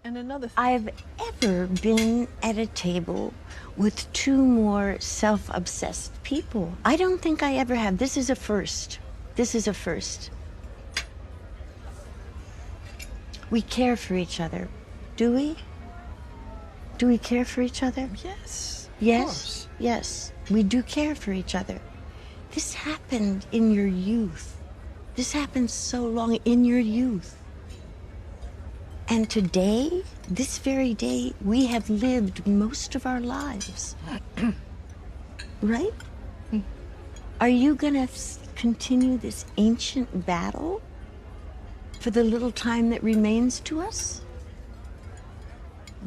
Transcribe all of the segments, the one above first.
And another thing. I've ever been at a table with two more self-obsessed people. I don't think I ever have. This is a first. This is a first. We care for each other, do we? Do we care for each other? Yes. Yes, yes, we do care for each other. This happened in your youth. This happened so long in your youth. And today, this very day, we have lived most of our lives. Right? Are you gonna continue this ancient battle for the little time that remains to us?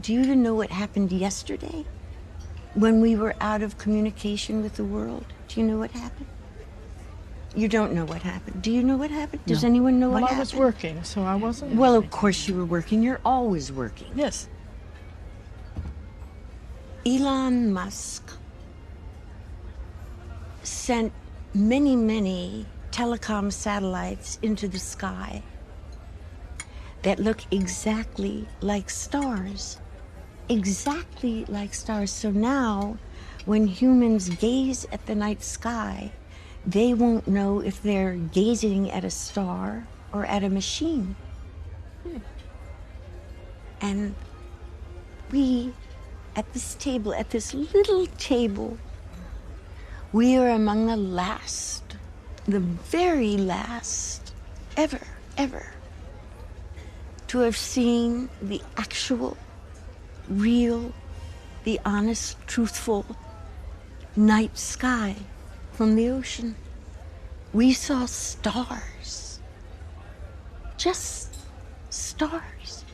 Do you even know what happened yesterday when we were out of communication with the world? Do you know what happened? You don't know what happened. Do you know what happened? Does anyone know what happened? Well, I was working, so I wasn't. Well, of course you were working. You're always working. Yes. Elon Musk sent many, many telecom satellites into the sky that look exactly like stars. Exactly like stars. So now, when humans gaze at the night sky, they won't know if they're gazing at a star or at a machine. And we, at this table, at this little table, we are among the last, the very last, ever, to have seen the actual, real, the honest, truthful night sky from the ocean. We saw stars, just stars.